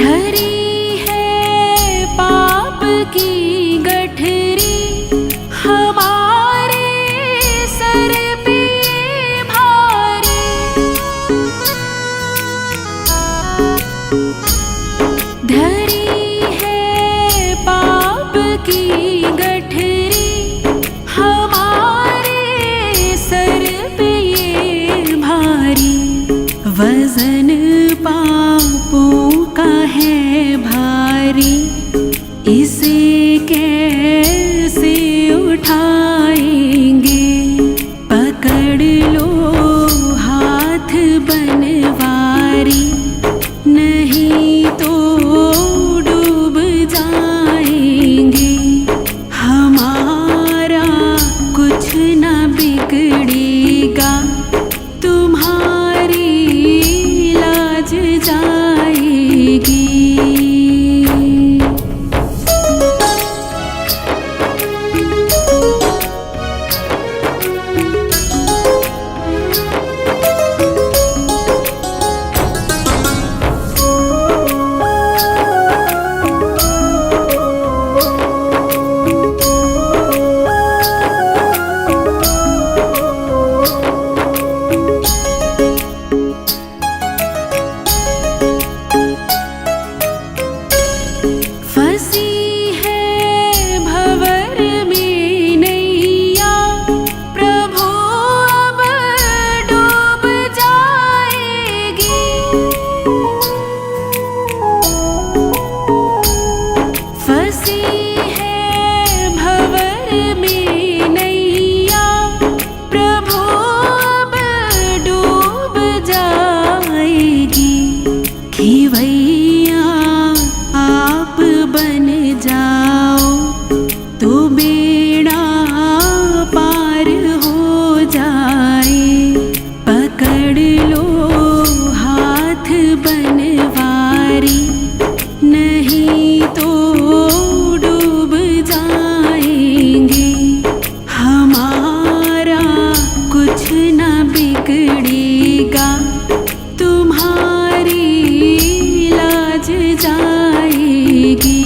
धरी है पाप की गठरी हमारे सर पे भारी। धरी है पाप की गठरी हमारे सर पे ये भारी। वजन पापों का है भारी, इसे कैसे उठाएंगे। पकड़ लो हाथ बनवारी, नहीं तो डूब जाएंगे। हमारा कुछ न बिगड़ेगा, तुम्हारी लाज जाएगी। फंसी है भंवर में नैया, प्रभु अब डूब जाएगी। फंसी है भंवर में नैया, प्रभु अब डूब जाएगी। खिवैया आप बन जाओ तो बेड़ा पार हो जाए। पकड़ लो हाथ बनवारी, नहीं तो डूब जाएंगे। हमारा कुछ न बिगड़ेगा, तुम्हारी लाज जाएगी।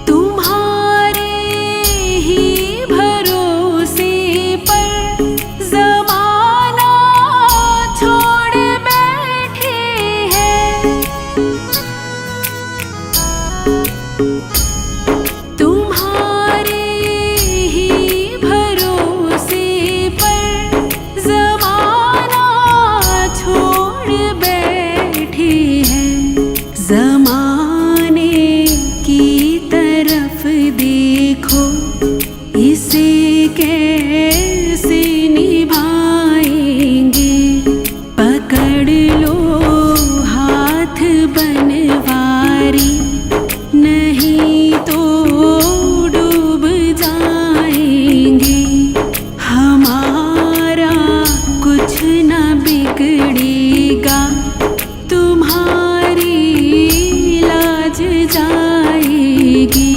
तुम्हारे ही भरोसे पर ज़माना छोड़ बैठे हैं। तुम्हारे ही भरोसे पर ज़माना छोड़ बैठे हैं। ज़माने की तरफ देखो, इसे कैसे निभाएंगे। पकड़ लो हाथ बनवारी, नहीं तो डूब जाएंगे। हमारा कुछ न बिगड़ेगा, तुम्हारी लाज जाएगी।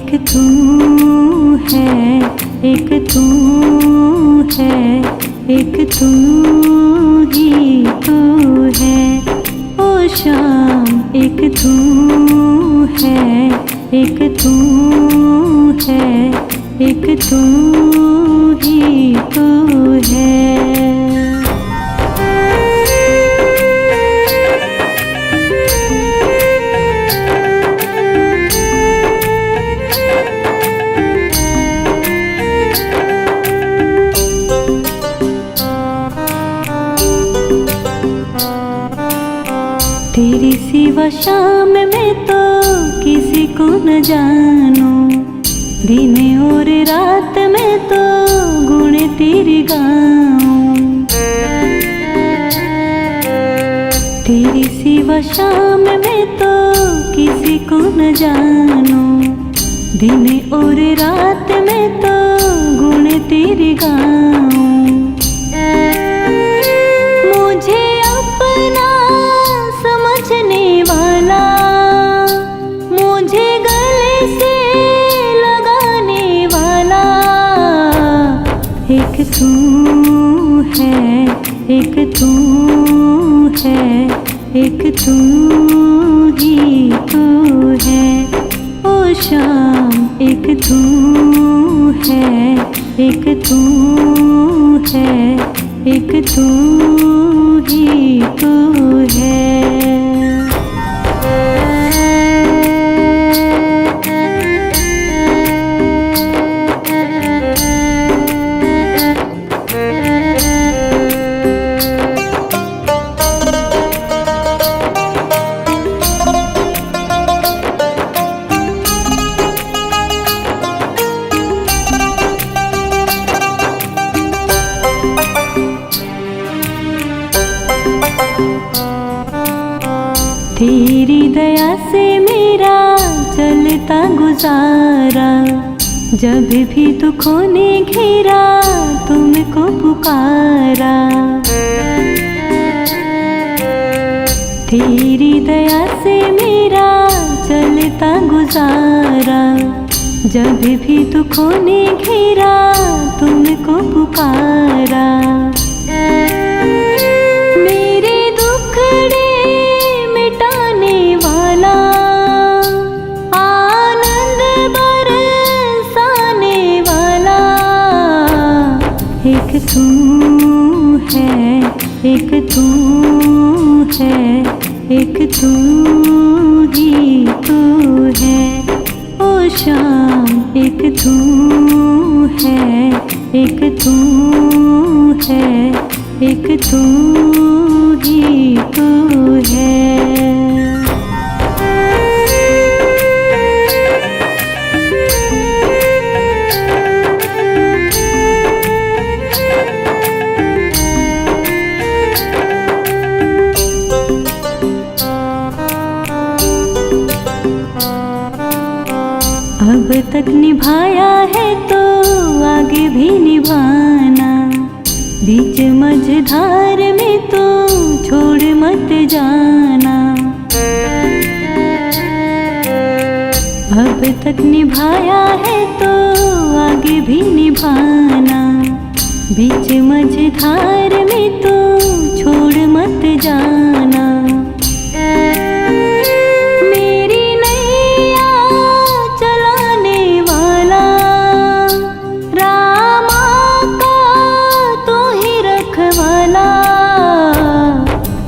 एक तू है, एक तू है, एक तू ही तू है। ओ शाम एक तू है, एक तू है, एक तू ही तू है। तेरी सिवा शाम में तो किसी को न जानूं, दिन और रात में तो गुण तेरी गाऊं। तेरी सिवा शाम में तो किसी को न जानूं, दिन और रात में तो गुण तेरी गाऊं। मुझे अपना समझने वाला, मुझे गले से लगाने वाला, एक तू है, एक तू है, एक तू ही तू है। ओ शाम एक तू है, एक तू है, एक तू ही तू है। तेरी दया से मेरा चलता गुजारा, जब भी दुखों ने घेरा तुमको पुकारा। तेरी दया से मेरा चलता गुजारा, जब भी दुखों ने घेरा तुमको पुकारा। एक तू है, एक तू है, एक तू ही तू है। ओ शाम एक तू है, एक तू है, एक तू ही तू है। अब तक निभाया है तो आगे भी निभाना, बीच मझधार में तो छोड़ मत जाना। अब तक निभाया है तो आगे भी निभाना, बीच मझधार में तो छोड़ मत जाना।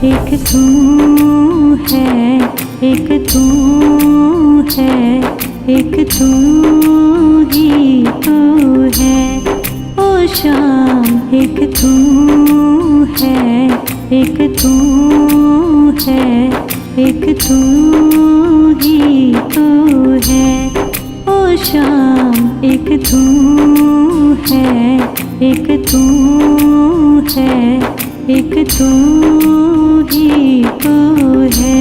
एक तू है, एक तू है, एक तू ही तू है। ओ शाम एक तू है, एक तू है, एक तू ही तू है। ओ शाम एक तू है, एक तू है, एक तू ही तू है।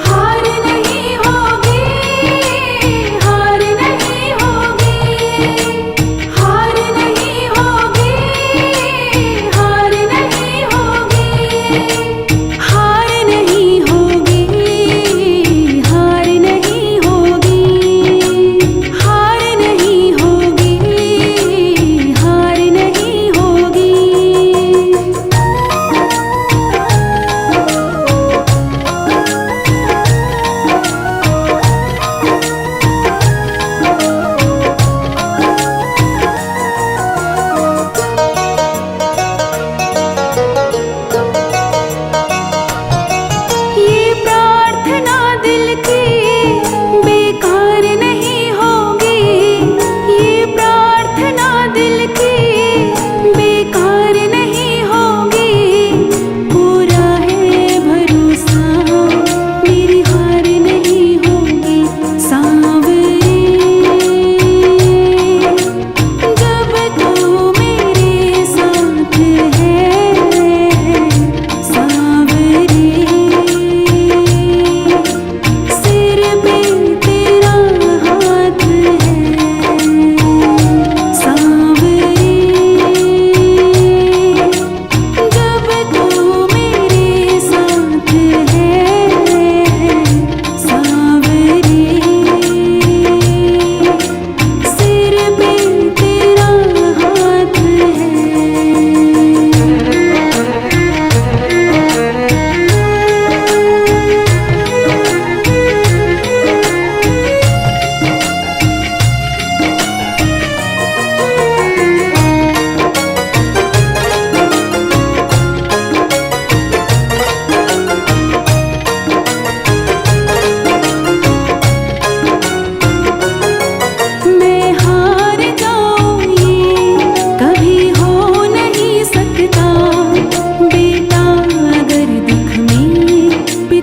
हार नहीं होगी, हार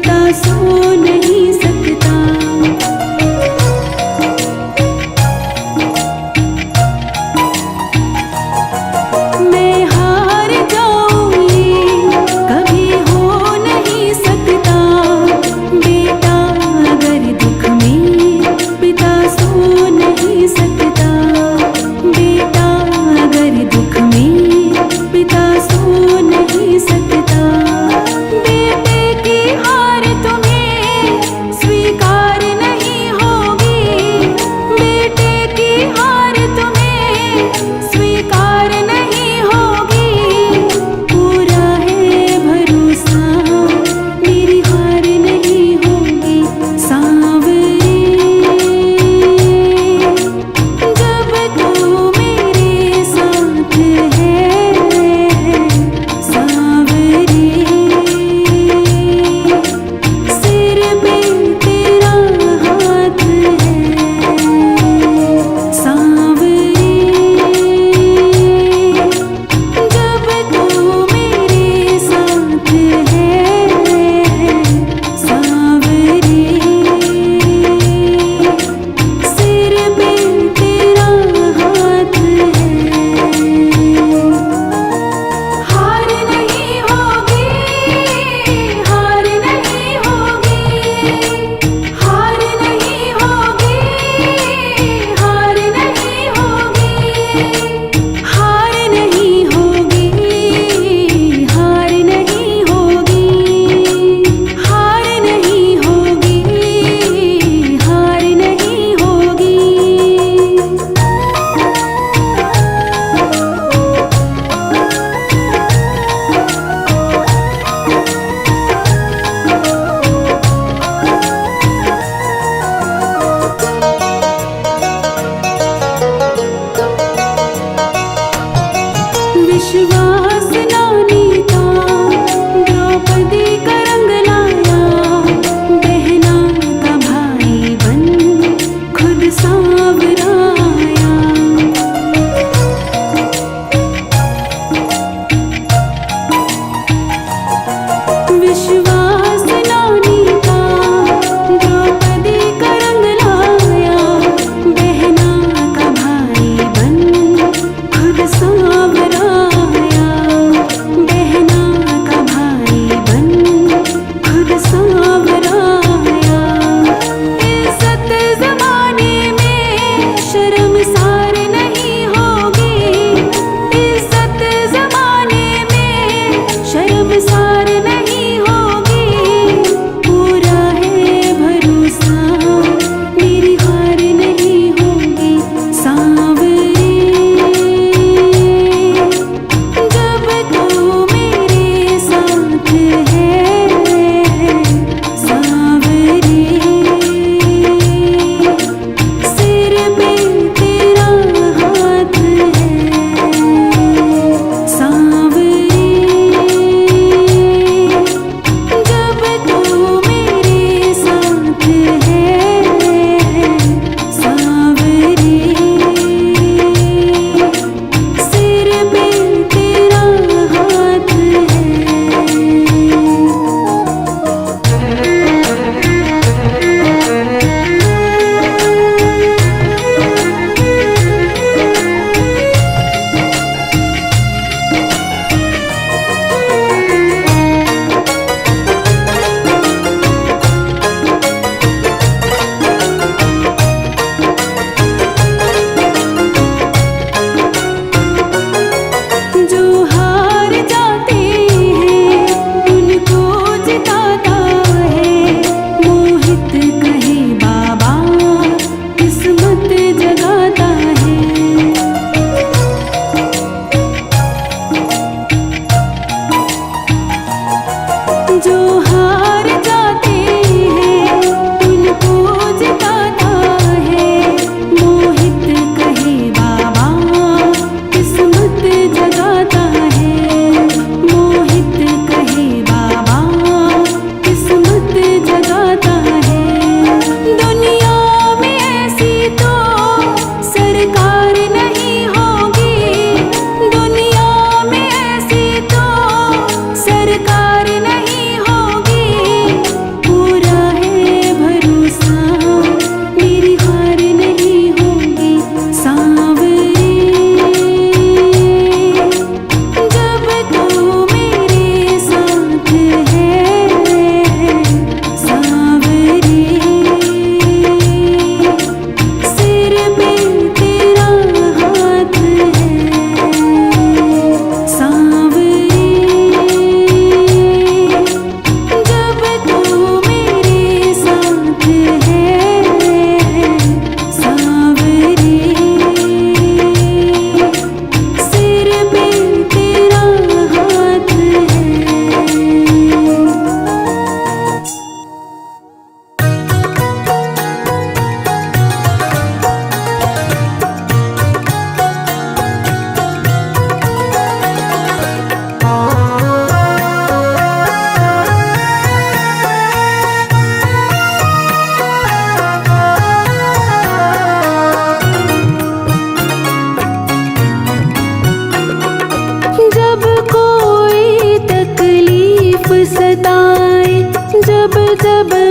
पिता सो नहीं सकता। मैं हार जाऊं ये कभी हो नहीं सकता। बेटा अगर दुख में पिता सो नहीं सकता। बेटा अगर दुख में पिता सो नहीं सकता। बेटे की हार तुम्हें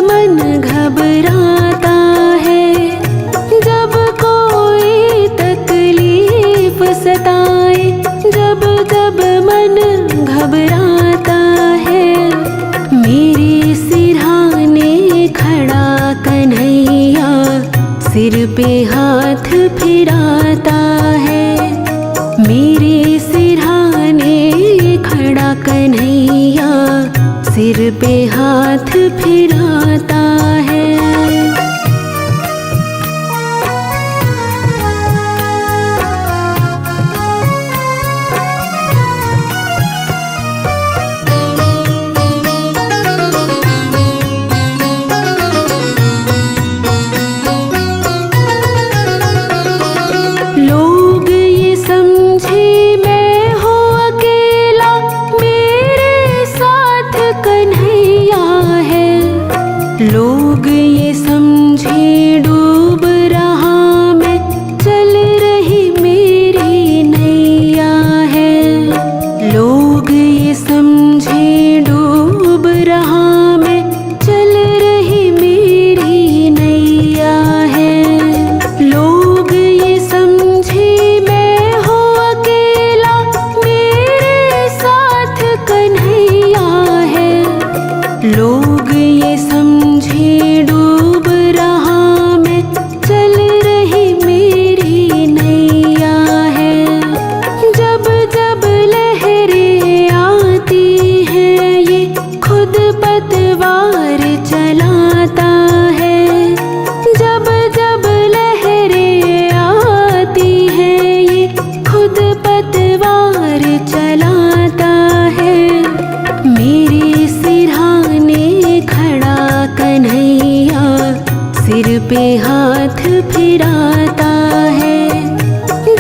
मन घबराता है, जब कोई तकलीफ सताए, जब जब मन घबराता है, मेरे सिरहाने खड़ा कन्हैया सिर पे हाथ फिराता है। मेरे सिरहाने खड़ा कन्हैया सिर पे हाथ फिराता है। लोग ये समझे मैं हूँ अकेला, मेरे साथ कन्हैया है। लोग ये समझे डूब रहा मैं, चल रही मेरी नैया है। लोग ये समझे डूब रहा मैं, चल रही मेरी नैया है। लोग ये समझे मैं हूँ अकेला, मेरे साथ कन्हैया है। लोग ये समझे डूब रहा मैं, चल रही मेरी नैया है। जब जब लहरें आती हैं ये खुद पतवार चलाता है। जब जब लहरें आती हैं ये खुद पतवार चलाता है। मेरे सिरहाने खड़ा कन्हैया सिर पे हाथ फिराता है।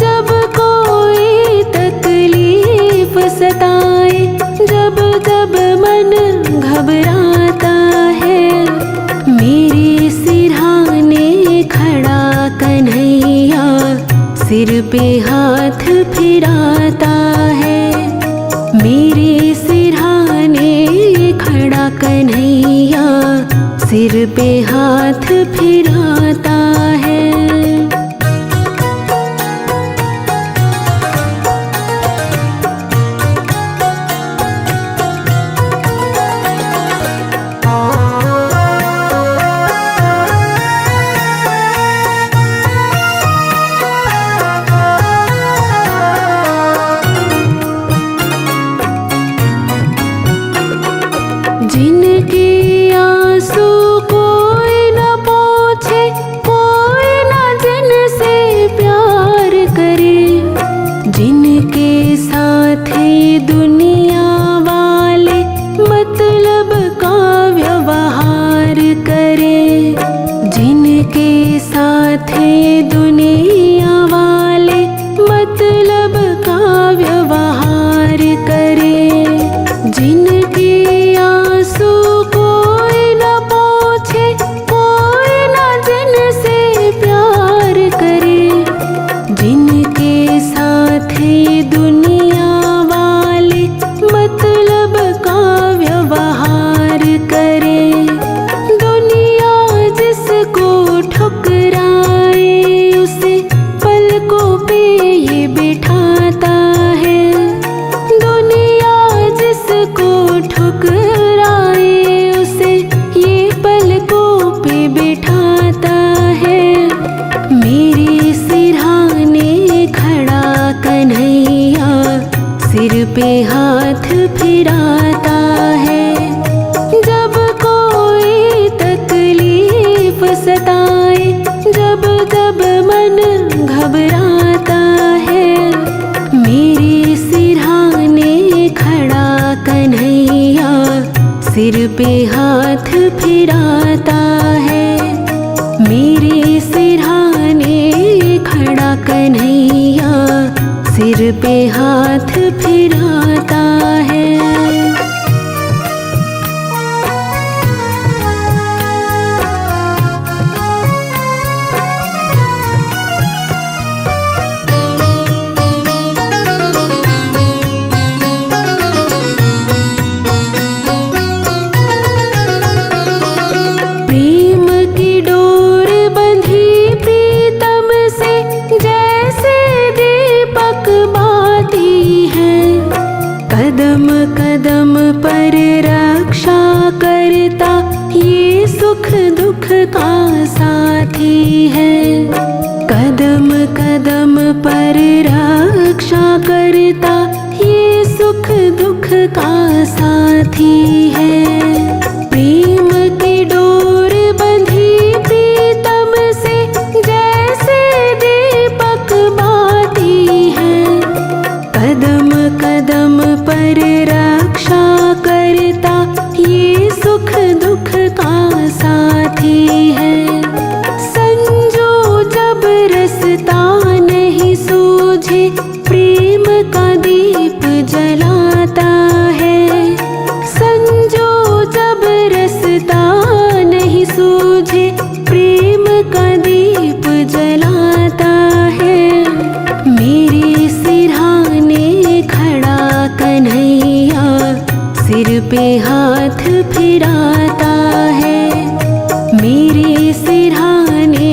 जब कोई तकलीफ सताए, जब जब मन घबराता है, मेरे सिरहाने खड़ा कन्हैया सिर पे हाथ फिराता है। मेरे सिरहाने खड़ा कन्हैया सिर पे हाथ फिराता है। जिनके आंसू कोई न पोंछे, कोई न जिनसे प्यार करे, जिनके साथ दुनिया वाले मतलब का व्यवहार करे, जिनके साथ दुनिया वाले मतलब का व्यवहार करे, जिनके आंसू कोई न पोंछे, कोई न जिनसे प्यार करे, जिनके साथ दुनिया वाले मतलब का व्यवहार करे। दुनिया जिसको ठुकराए उसे पलकों पे ये बिठाता है। दुनिया जिसको ठुकराए उसे ये पलकों पे बिठाता है। मेरे सिरहाने खड़ा कन्हैया सिर पे हाथ फिराता है। जब कोई तकलीफ सताए, जब जब मन घबराता है, मेरे सिरहाने खड़ा कन्हैया सिर पे हाथ फिराता है। मेरे सिरहाने खड़ा कन्हैया सिर पे हाथ फिराता है। सुख दुख का साथी है। कदम कदम पर रक्षा करता ये सुख दुख का साथी है। प्रेम की डोर बंधी प्रीतम से जैसे दीपक बाती है। कदम कदम पर रक्षा करता ये सुख दुख का साथी है। संजो जब रसता नहीं सूझे प्रेम का दीप जलाता है। संजो जब रसता नहीं सूझे प्रेम का दीप जलाता है। मेरे सिरहाने खड़ा कन्हैया सिर पे हाथ फिराता है। मेरे सिरहाने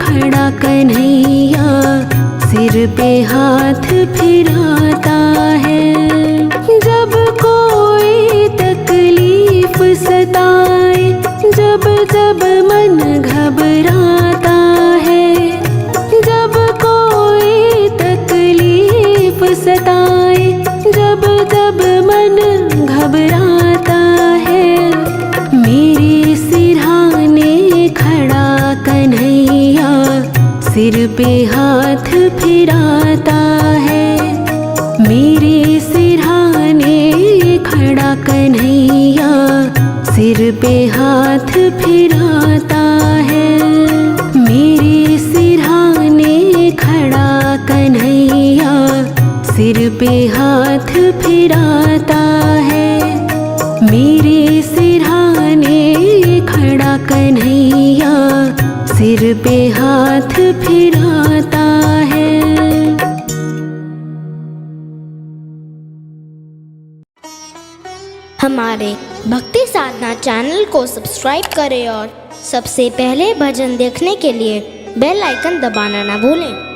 खड़ा कन्हैया सिर पे हाथ फिराता है। जब कोई तकलीफ सताए, जब जब मन घबराता है। जब कोई तकलीफ सताए, जब जब मन घबराता है। मेरे सिरहाने खड़ा कन्हैया सिर पे हाथ फिराता है। मेरे सिरहाने खड़ा कन्हैया सिर पे हाथ फिराता है। मेरे सिरहाने खड़ा कन्हैया सिर पे हाथ फिराता है। मेरे सिरहाने खड़ा कन्हैया सिर पे हाथ फिराता है। हमारे भक्ति साधना चैनल को सब्सक्राइब करें और सबसे पहले भजन देखने के लिए बेल आइकन दबाना ना भूलें।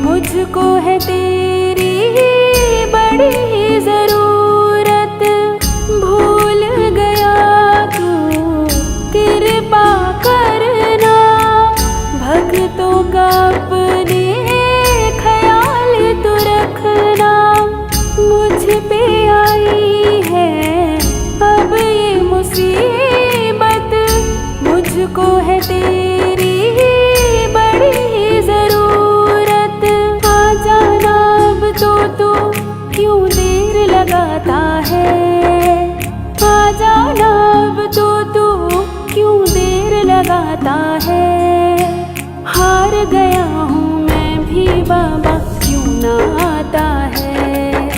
मुझको है तेरी बड़ी ही जरूरत। भूल गया तू कृपा करना, भक्तों का अपने ख्याल तू रखना। मुझ पे आई है अब ये मुसीबत, मुझको है तेरी बड़ी ही जरूरत। आ जाना अब तो तू क्यों देर लगाता है, आ जाना अब तो तू क्यों देर लगाता है। हार गया हूँ मैं भी बाबा क्यों ना आता है,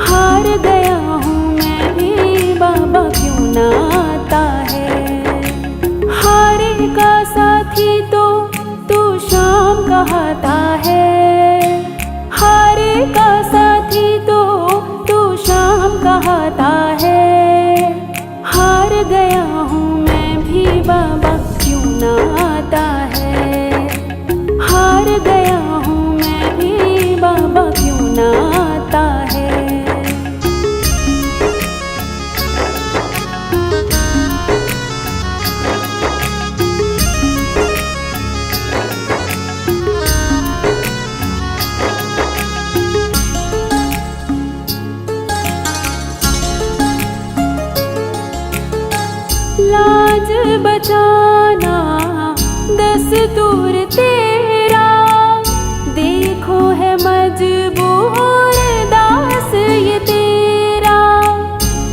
हार गया हूँ मैं भी बाबा क्यों ना आता है। हारे का साथी तो तू शाम कहता है, हारे का साथी तो तू शाम कहता है। हार गया हूँ मैं भी बाबा क्यों ना आता है, हार गया हूँ मैं भी बाबा क्यों ना आता है। लाज बचाना दस्तूर तेरा, देखो है मजबूर दास ये तेरा।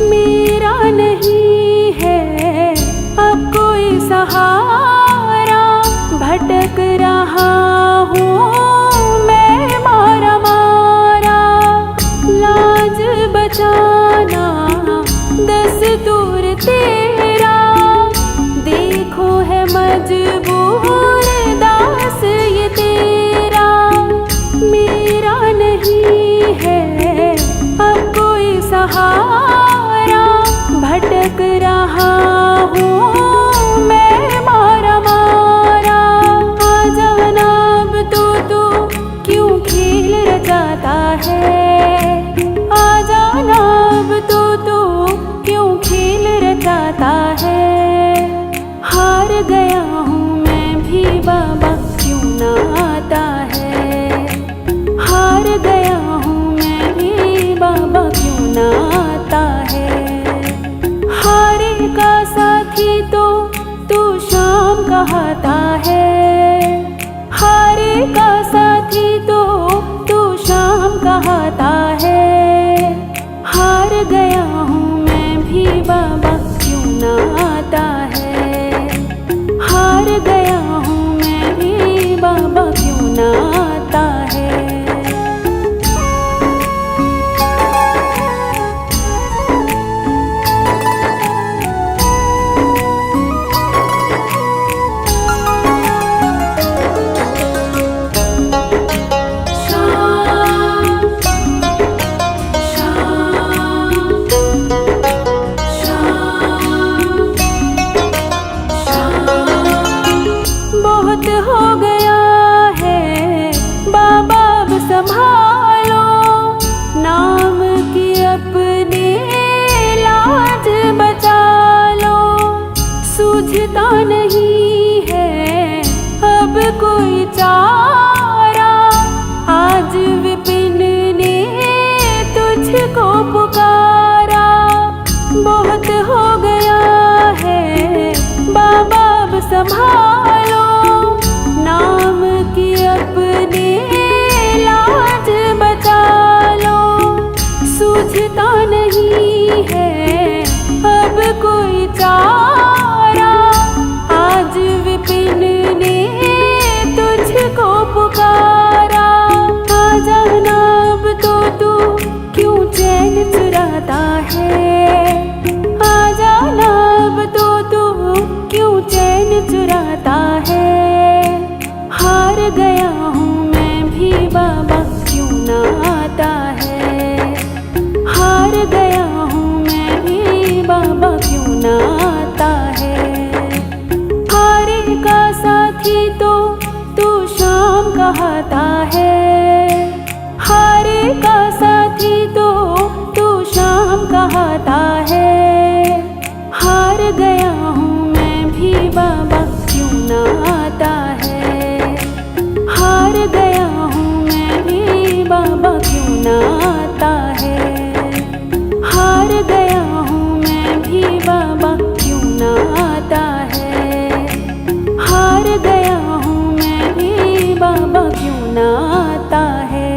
मेरा नहीं है अब कोई सहारा, भटक रहा हूँ मैं मारा मारा। लाज बचाना दस्तूर तेरा, देखो है मजबूर दास ये तेरा। मेरा नहीं है अब कोई सहारा, भटक रहा हूँ मैं मारा मारा। आ जाना अब तू क्यों खेल रचाता है, आ जाना अब तू क्यों खेल रचाता है। हार गया हूँ मैं भी बाबा क्यों ना आता है, हार गया हूँ मैं भी बाबा क्यों ना आता है। हारे का साथी तो तू शाम कहता है, हारे का साथी तो तू शाम कहता है। हार गया हूँ मैं भी बाबा क्यों ना आता है, हार गया हूँ मैं भी बाबा क्यों ना आता है। बहुत हो गया है बाबा अब संभालो, नाम की अपनी लाज बचा लो। सूझता नहीं है अब कोई चारा, आज विपिन ने तुझको पुकारा। बहुत हो गया है बाबा अब संभालो, नाम की अपनी लाज बचा लो। सूझता नहीं है अब कोई चारा, आज विपिन ने तुझको पुकारा। आ जाना अब तू क्यों चैन चुराता है, आ जाना अब तू क्यों चैन चुराता है। हार गया हूँ मैं भी बाबा क्यों ना आता है, हार गया हूँ मैं भी बाबा क्यों ना आता है। हारे का साथी तो तू शाम कहता है, हारे का साथी तो तू शाम कहता है। हार गया हूँ मैं भी बाबा क्यों ना आता है, हार गया हूँ मैं भी बाबा क्यों ना आता है। हार गया हूँ मैं भी बाबा क्यों ना आता है, हार गया हूँ मैं भी बाबा क्यों ना आता है।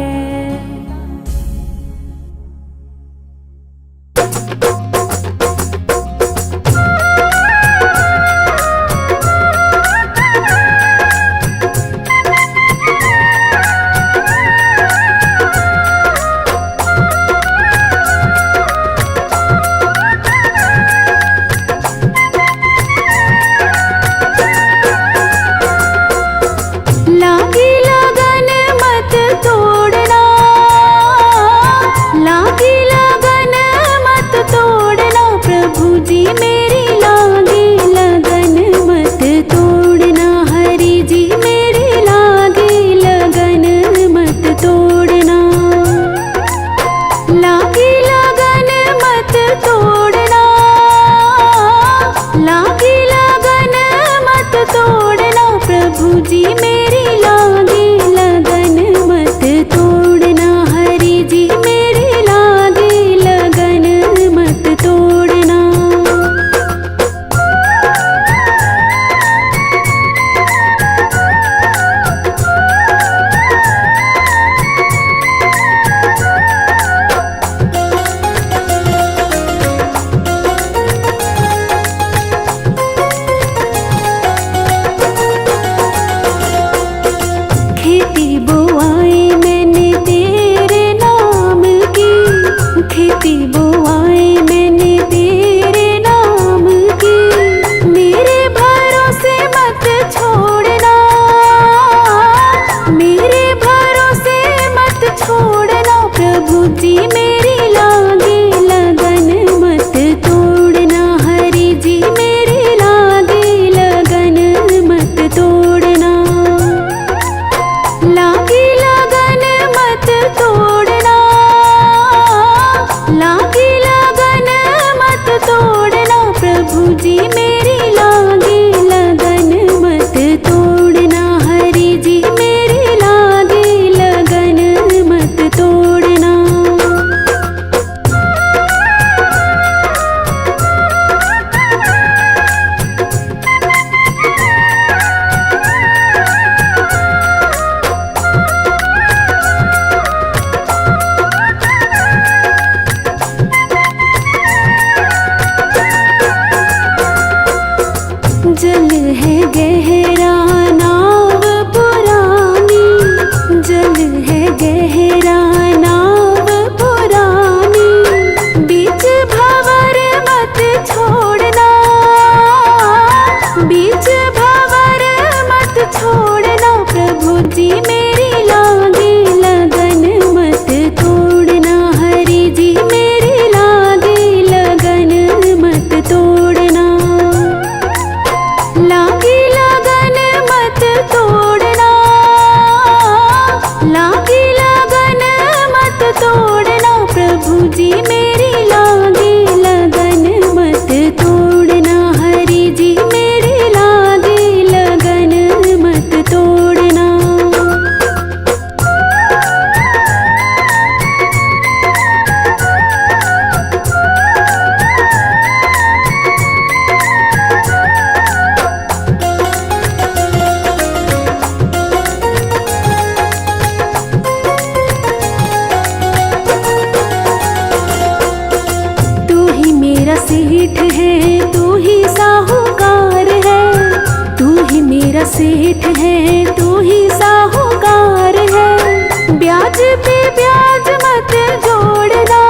सेठ है, तू ही साहूकार है। तू ही मेरा सेठ है, तू ही साहूकार है। ब्याज पे ब्याज मत जोड़ना,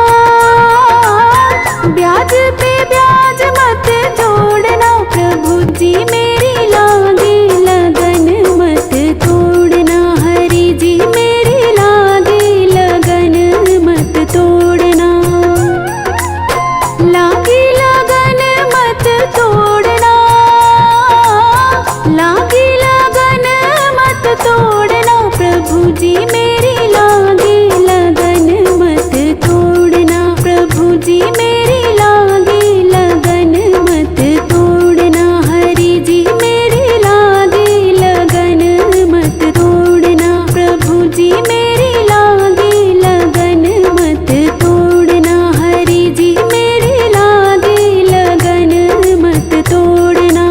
ब्याज पे ब्याज मत जोड़ना। प्रभु जी मेरी लागी लगन मत तोड़ना, हरि जी मेरी लागी लगन मत तोड़ना। लागी लगन मत तोड़ना, लागी लगन मत तोड़ना। प्रभु जी मेरी लागी लगन मत तोड़ना, प्रभु जी मेरी लागी लगन मत तोड़ना। हरि जी मेरी लागी लगन मत तोड़ना, प्रभु जी मेरी लागी लगन मत तोड़ना। हरि जी मेरी लागी लगन मत तोड़ना।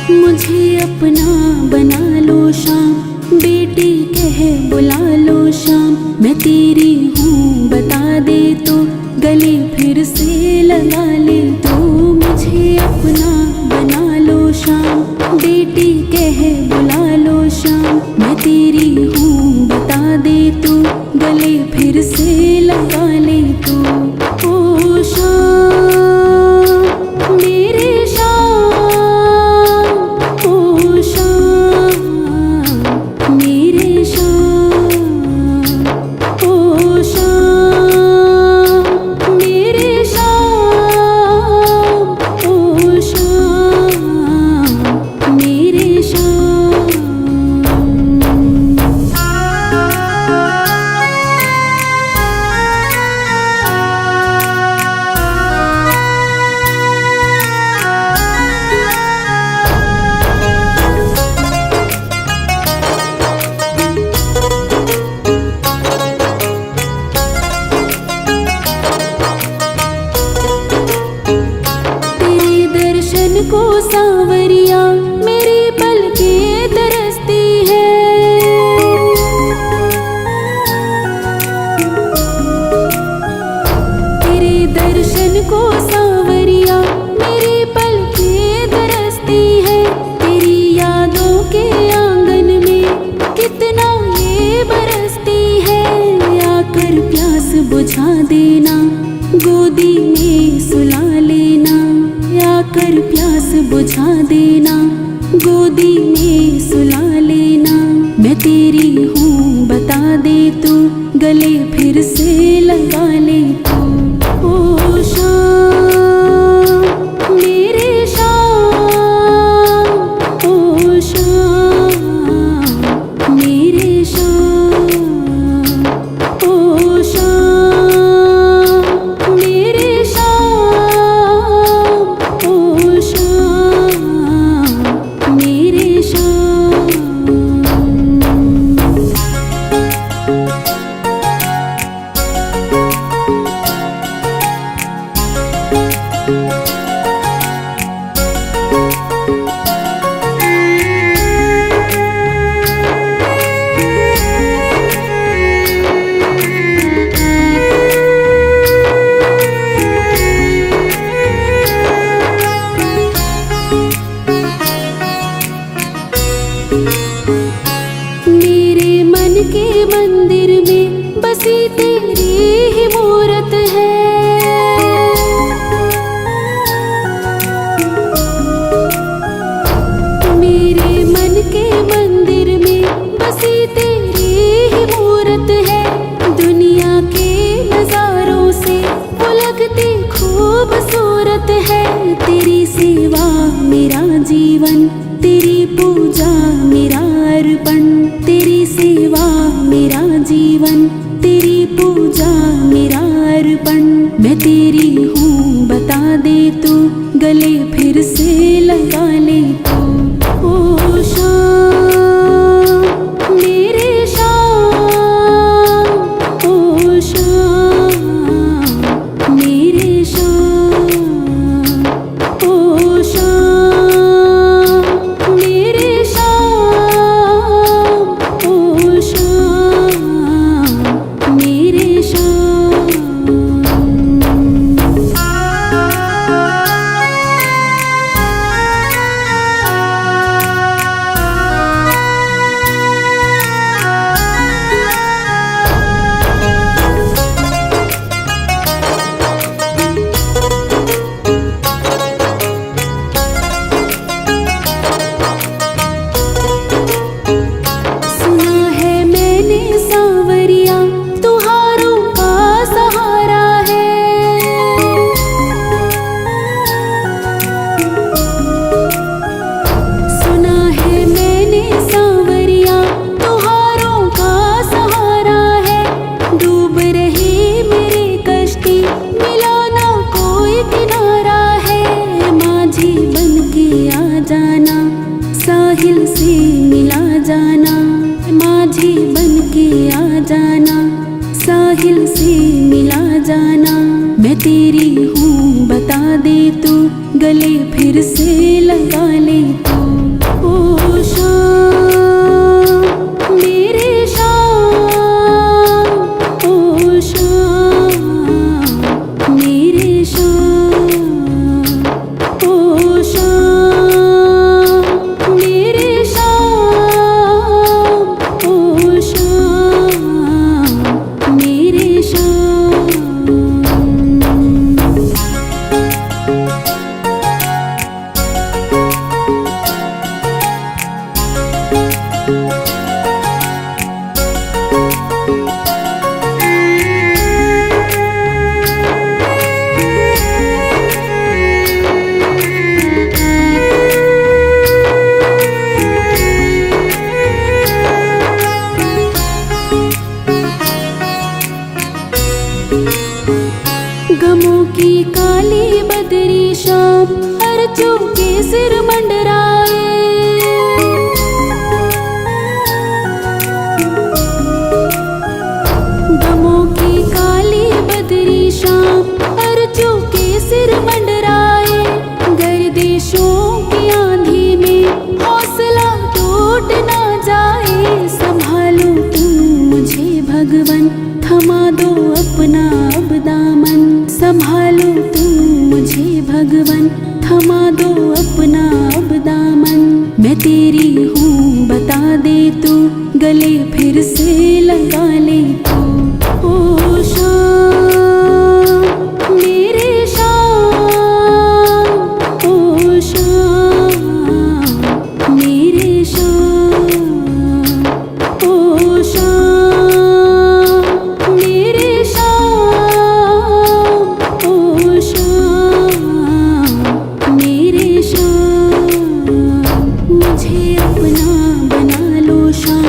मुझे अपना बना लो शाम, बेटी कह बुला लो शाम। मैं तेरी हूँ बता दे तो, गले फिर से लगा ले तो। मुझे अपना बना लो शाम, बेटी कह बुला लो शाम। मैं तेरी हूँ बता दे तो, गले फिर से लगा ले तो। ओ शाम मेरे शाम, ओ शाम मेरे शाम, ओ शाम मेरे शाम, ओ शाम मेरे शाम। तेरे दर्शन को सांवरिया मेरी पलकें तरसती है। तेरे दर्शन को सांवरिया मेरी पलकें तरसती है। तेरी यादों के आंगन में कितना ये बरसती है। आकर प्यास बुझा देना, गोदी में सुला लेना। आकर प्यास बुझा देना, गोदी में सुला लेना। मैं तेरी हूँ बता दे तू, गले फिर से लगा ले तू। ओ शाम मेरे शाम, ओ शाम मेरे शाम, ओ शाम मेरे शाम, ओ शाम मेरे शाम। मेरे मन के मंदिर में बसी तेरी ही मूरत है। मेरे मन के मंदिर में बसी तेरी ही मूरत है। दुनिया के नजारों से वो लगती खूबसूरत है। तेरी सेवा मेरा जीवन, तेरी पूजा मेरा अर्पण। तेरी सेवा मेरा जीवन, साहिल से मिला जाना, माझी बन के आ जाना, साहिल से मिला जाना। मैं तेरी हूँ बता दे तू, गले फिर से लगा ले तू। ओ शाम मेरे शाम, ओ शाम मेरे शाम, ओ शाम मेरे शाम, ओ शाम मेरे शाम। गमों की काली बदरी शाम, अर्जों के सिर मंडराए। गमों की काली बदरी शाम, अर्जों के सिर मंडराए। गर्दिशों की आंधी में हौसला टूट ना जाए। संभालो तुम मुझे भगवन, थमा दो अपना अब दामन। संभालो तुम मुझे भगवन, थमा दो अपना अब दामन। मैं तेरी हूँ बता दे तू, गले फिर से लगा ले तू। ओ शाम मेरे शाम, ओ शाम मेरे शाम, ओ शाम मेरे शाम, ओ शाम मेरे शाम। मुझे अपना बना लो शाम,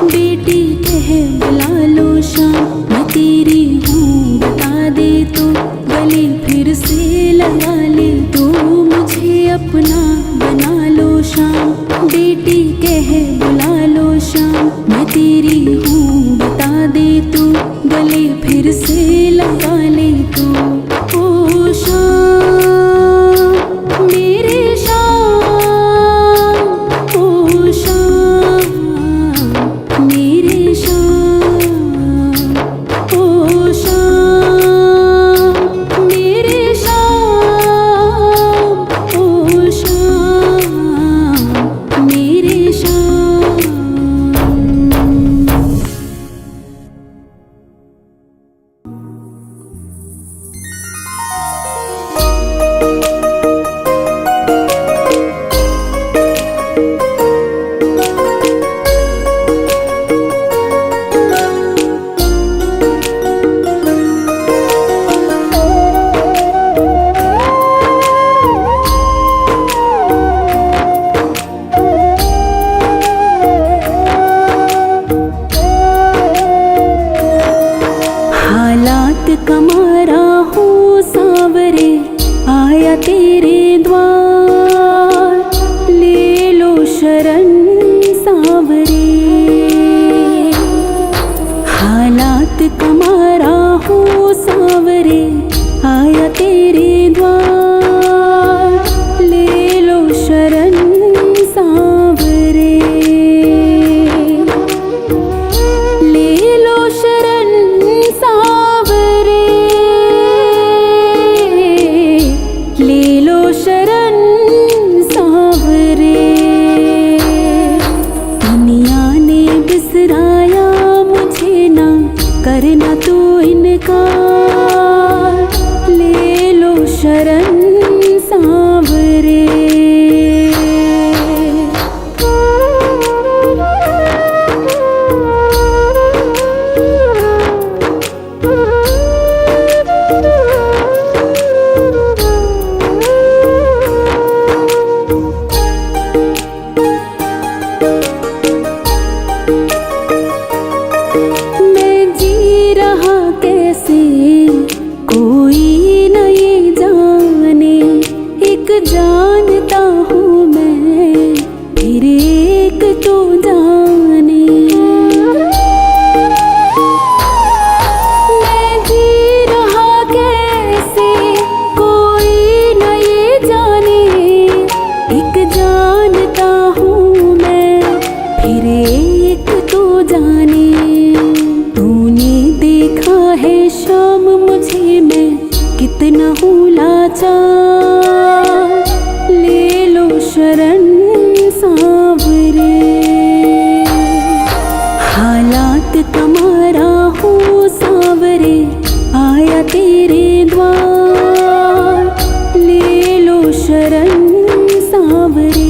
बेटी कह बुला लो शाम। मैं तेरी हूँ बता दे तो, गले फिर से लगा ले तो। मुझे अपना बना लो शाम, बेटी कह बुला लो शाम। मैं तेरी हूँ बता दे तो, गले फिर से लगा ले तो। ओ शाम मेरे शाम, ओ शाम मेरे शाम, ओ शाम मेरे शाम, ओ शाम मेरे शाम। हालात कमारा हूँ सांवरे, आया तेरे द्वार। ले लो शरण सांवरे, हालात कमारा हूँ सांवरे, आया तेरे द्वार। ले लो शरण सांवरे, ले लो शरण सांवरे, ले लो शरण सांवरे। दुनिया ने बिसराया मुझे ना, करना तू इनकार। ले लो शरण सांवरे। मैं जी रहा एक तो जाने। मैं जी रहा कैसे कोई न ये जाने, एक जानता हूँ मैं फिर एक तो जाने। तूने देखा है शाम मुझे मैं कितना हूँ लाचार, ले लो शरण सांवरे। हालात तुम्हारा हूँ सांवरे, आया तेरे द्वार, ले लो शरण सांवरे।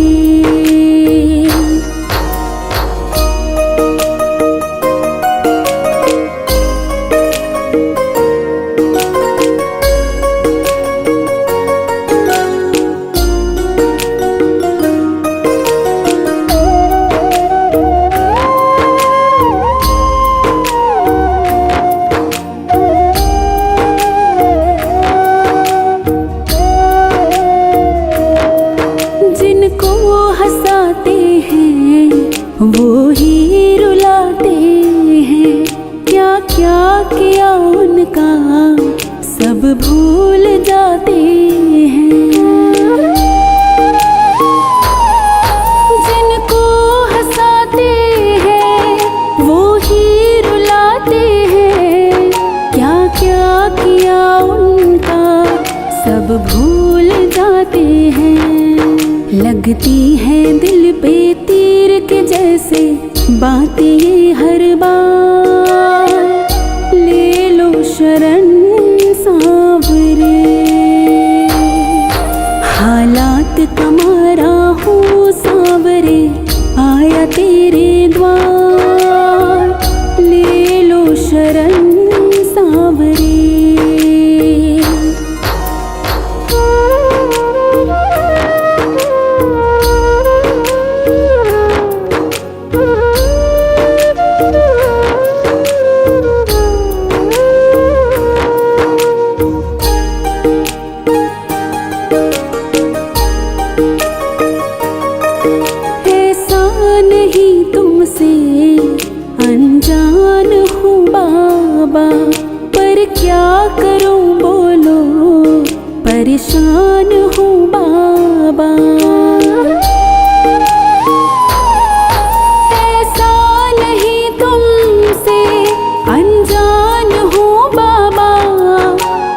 जिनको हंसाते हैं वो ही रुलाते हैं, क्या क्या किया उनका सब भूल जाते हैं। जिनको हंसाते हैं वो ही रुलाते हैं, क्या क्या किया उनका सब भूल जाते हैं। लगती है दिल पे तीर के जैसे बातें ये हर बार, ले लो शरण सांवरे। हालात तुम्हारा हूँ सांवरे, आया तेरे द्वार, ले लो शरण सांवरे। नहीं तुमसे अनजान हूँ बाबा, पर क्या करूँ बोलो परेशान हूँ बाबा। ऐसा नहीं तुमसे अनजान हूँ बाबा,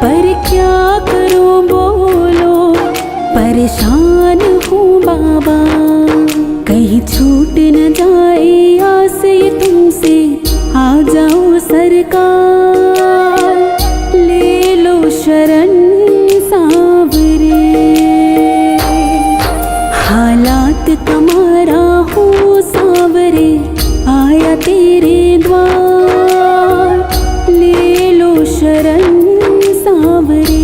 पर क्या करूँ बोलो परेशान हूँ बाबा। कहीं छूट न जाए आस ये तुमसे, आ जाओ सरकार, ले लो शरण सांवरे। हालात तुम्हारा हूँ सांवरे, आया तेरे द्वार, ले लो शरण सांवरे।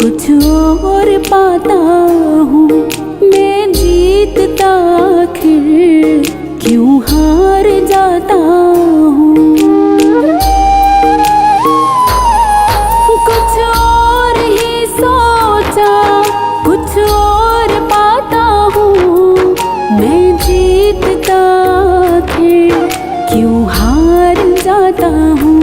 कुछ और पाता हूँ मैं, जीतता आखिर क्यों हार जाता हूँ। कुछ और ही सोचा कुछ और पाता हूँ मैं, जीतता आखिर क्यों हार जाता हूँ।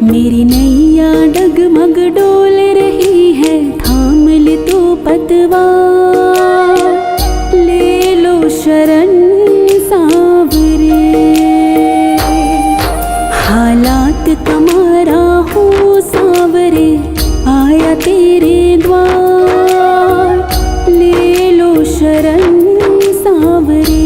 मेरी नैया डगमग डोल रही है, थाम ले तो पतवार, ले लो शरण सांवरे। हालात तुम्हारा हूँ सांवरे, आया तेरे द्वार, ले लो शरण सांवरे।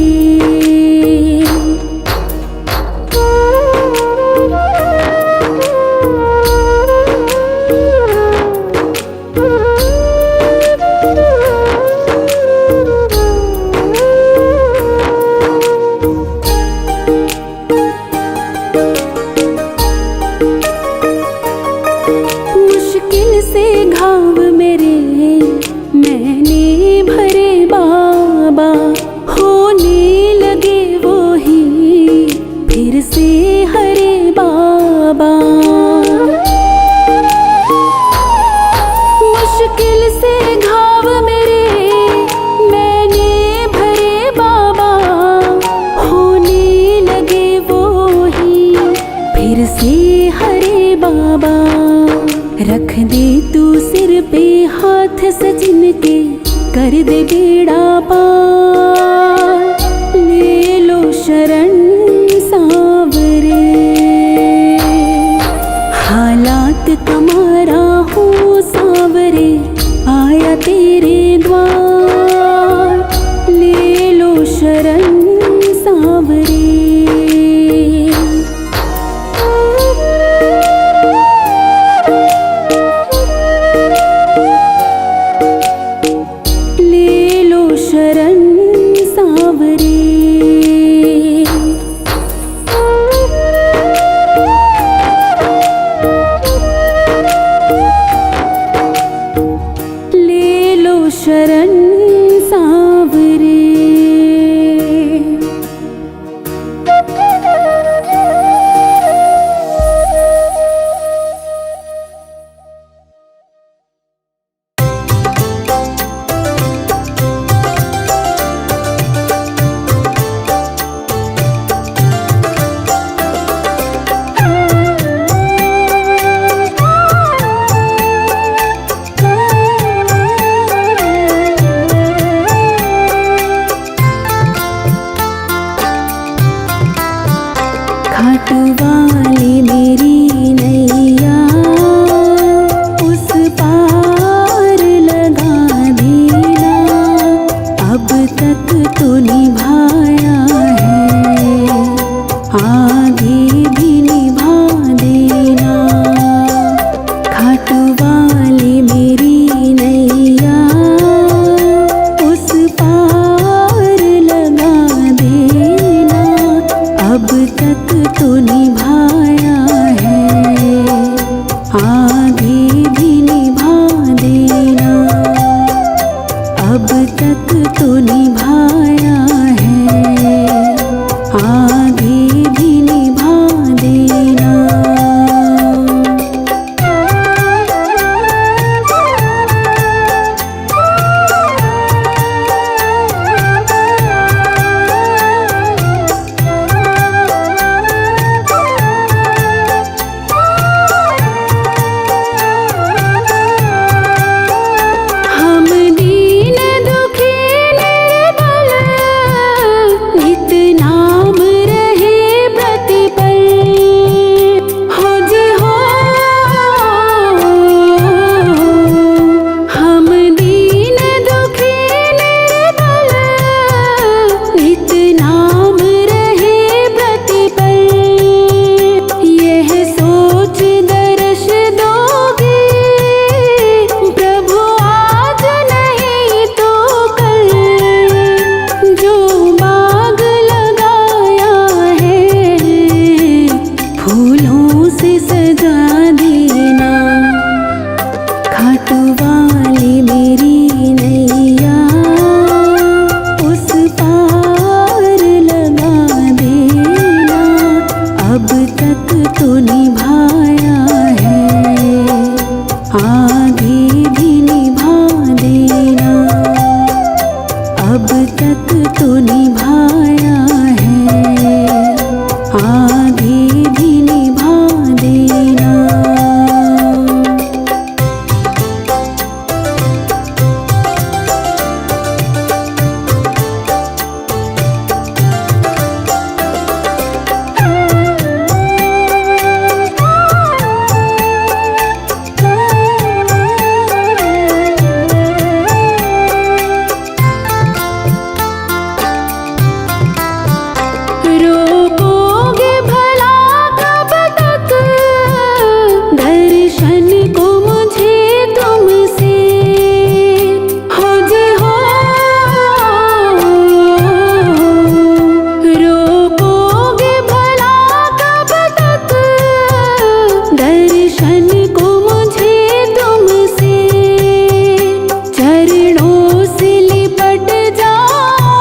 कर दे बेड़ा पार। ले लो शरण सांवरे, हालात तुम्हारा हो सांवरे, आया तेरे द्वार। ले लो शरण सांवरे। ले लो शरण सांवरे। ले लो शरण सांवरे। घाट वाली मेरी नैया, उस पार लगा देना। अब तक तो निभाया है, आगे भी निभा देना। घाट वाली मेरी नैया, उस पार लगा देना। अब तक तो निभाया है, आगे भी निभा देना। अब तक तो निभाया है, आगे भी निभा देना। हम दीन दुखी निर्बल, नित नाम रहे प्रतिपल। हो जे हो, हम दीन दुखी निर्बल, नित नाम रहे प्रतिपल। यह सोच दर्श दोगे प्रभु, आज नहीं तो कल। जो बाग लगाया है, फूलों से सजा देना। घाट वाली मेरी नैया, उस पार लगा देना। अब तक तो निभाया है, आगे भी निभा देना। अब तक तो निभाया है, आगे भी निभा देना। रोकोगे भला कब तक दर्शन को मुझे तुमसे। हो जे हो, रोकोगे भला कब तक दर्शन को मुझे तुमसे। चरणों से लिपट जाओ,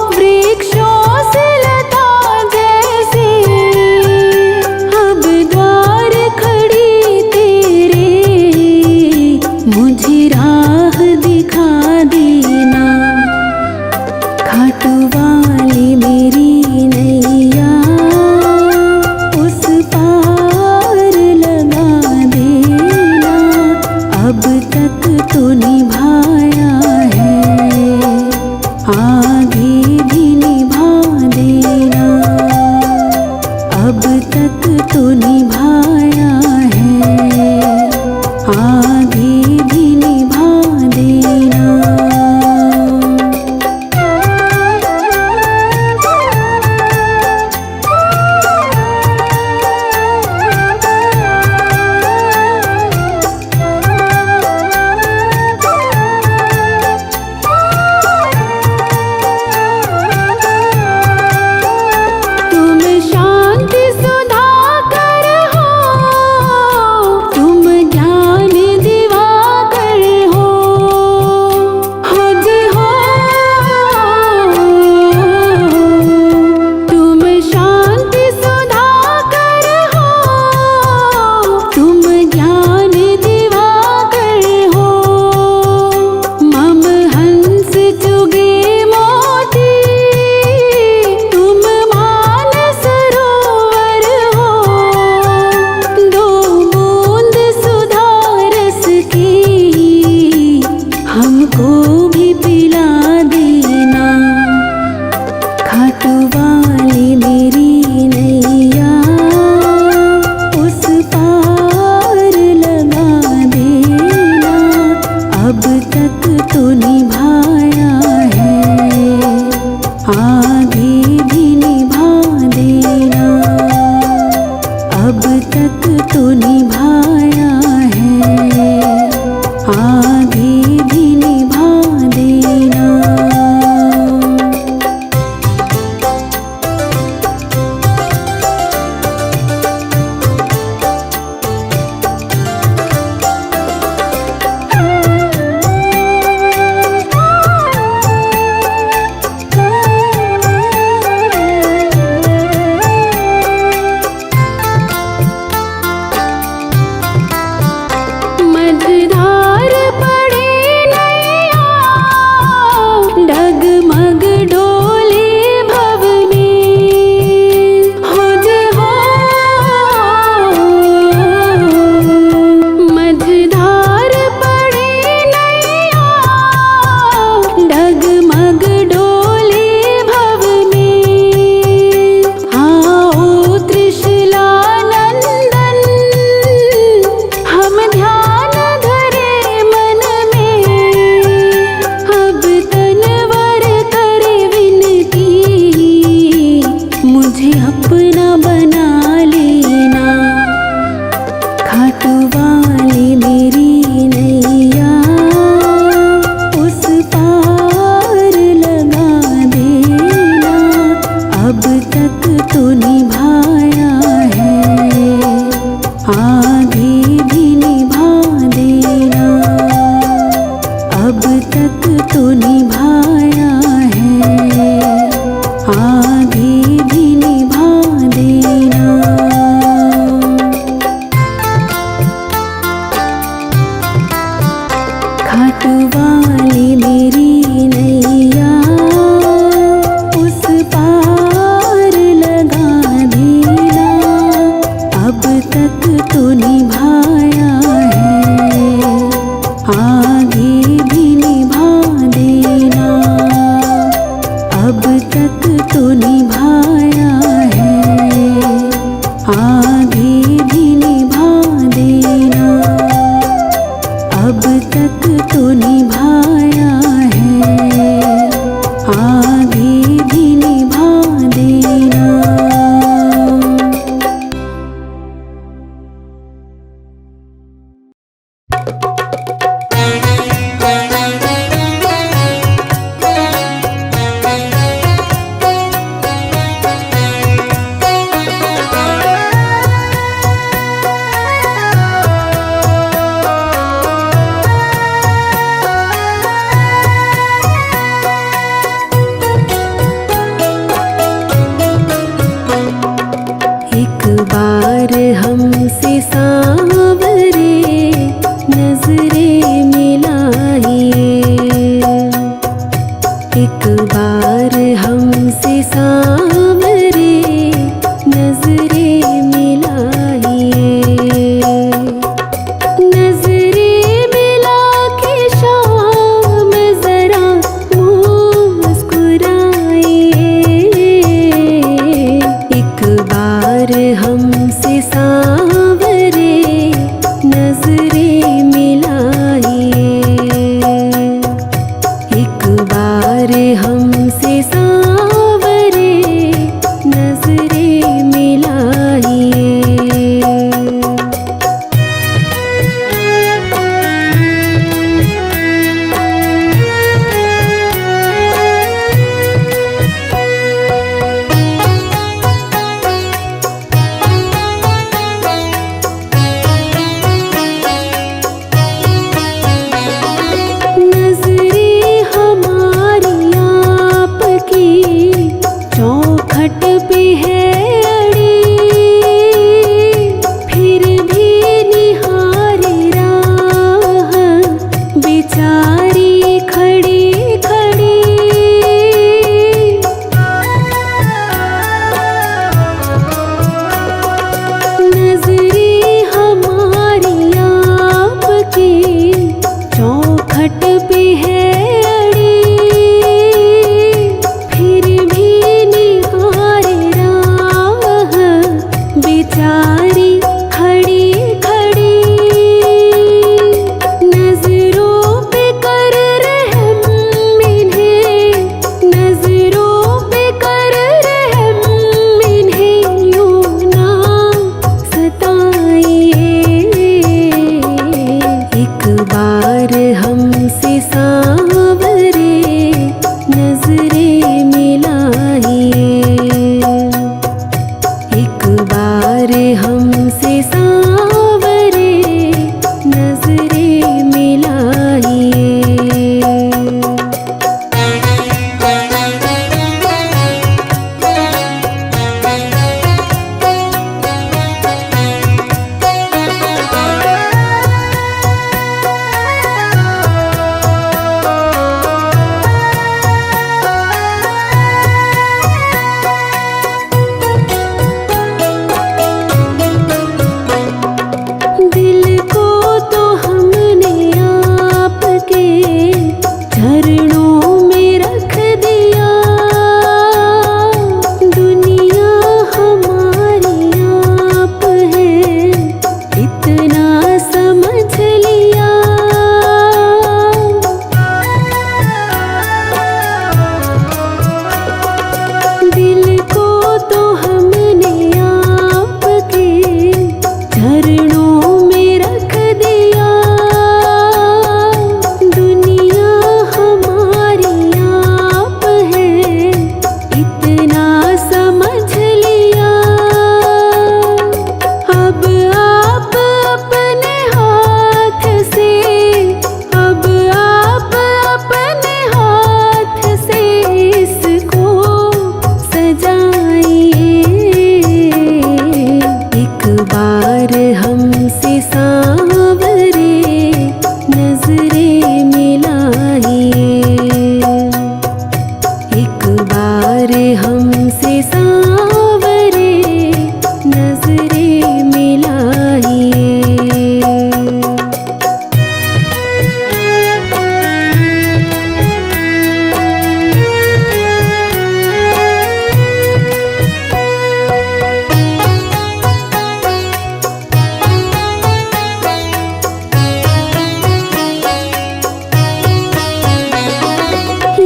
वृक्षों से लता जैसे। अब द्वार खड़ी तेरे, मुझे राह दिखा देना। घाट वाली मेरी नैया, उस पार लगा देना। अब तक तो निभाया आगे भी निभा देना, अब तक तो निभाया है, आगे भी निभा देना। तुम शांति सुधाकर हो, तुम ज्ञान दिवाकर हो, खुद हो। तुम शांति सुधाकर हो, तुम ज्ञान दिवाकर हो, मम हंस चुगे मोती, तुम मानस सरोवर हो, दो बूंद सुधा रस की हमको भी पिला देना। खाटू वाली मेरी नैया उस पार लगा देना, अब तक तो निभाया है, आगे भी निभा देना, अब तक तो निभाया है, आगे भी निभा देना। मझधार पड़े नैया, डगमग डोले भव में, खुद हो। मझधार पड़े नैया, डगमग डोले भव में, आओ त्रिशला नंदन, हम ध्यान धरे मन में, अब तनवर करे विनती, मुझे अपना बना लेना। खाटू वाली मेरी नैया उस पार लगा देना, अब तक तो निभाया है, आगे भी निभा देना, अब तक तो निभाया है, आगे भी निभा देना। खाटू वाली मेरी नैया उस पार लगा देना, अब तक तो निभाया है, आगे भी निभा देना, अब तक तो निभाया है, आगे भी निभा देना, अब तक तो निभाया है, आगे भी निभा देना। एक बार हमसे सांवरे नजरे मिलाइए, एक बार हमसे सांवरे नजरे मिलाइए, नजरे मिला के शाम जरा मुस्कुराइए, हमसे सांवरे नजरें मिलाइए। चौखट पे है अड़ी, फिर भी निहारे राह बेचारी खड़ी खड़ी। नजरें हमारी आपकी चौखट पे है बेचारी खड़ी खड़ी। नजरों पे कर रहम इन्हें, नजरों पे कर रहम इन्हें, यूं ना सताइए। एक बार हमसे सांवरे नजरें मिलाइए। एक बार हमसे सांवरे नजरें मिलाइए। हमसे सांवरे नजरें मिलाइए। एक बार हमसे सांवरे नजरें मिलाइए।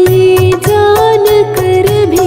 ये जान कर भी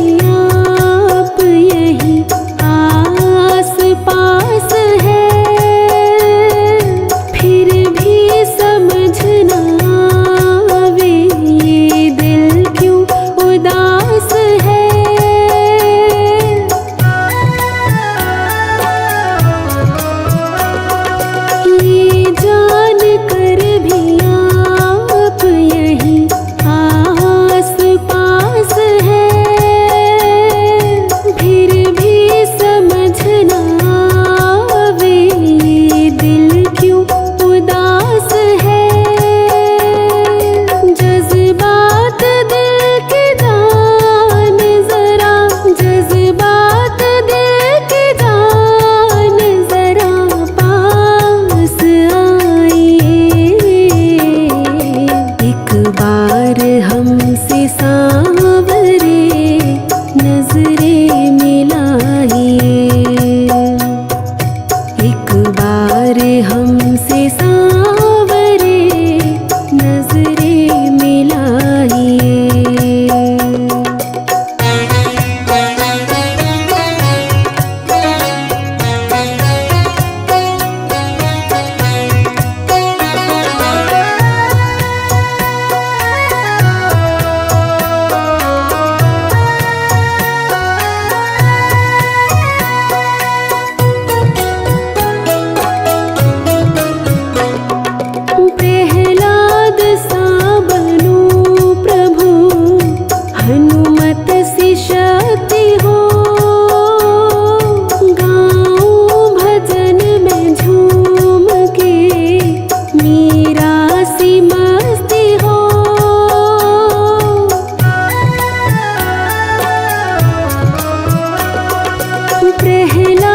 प्रहलाद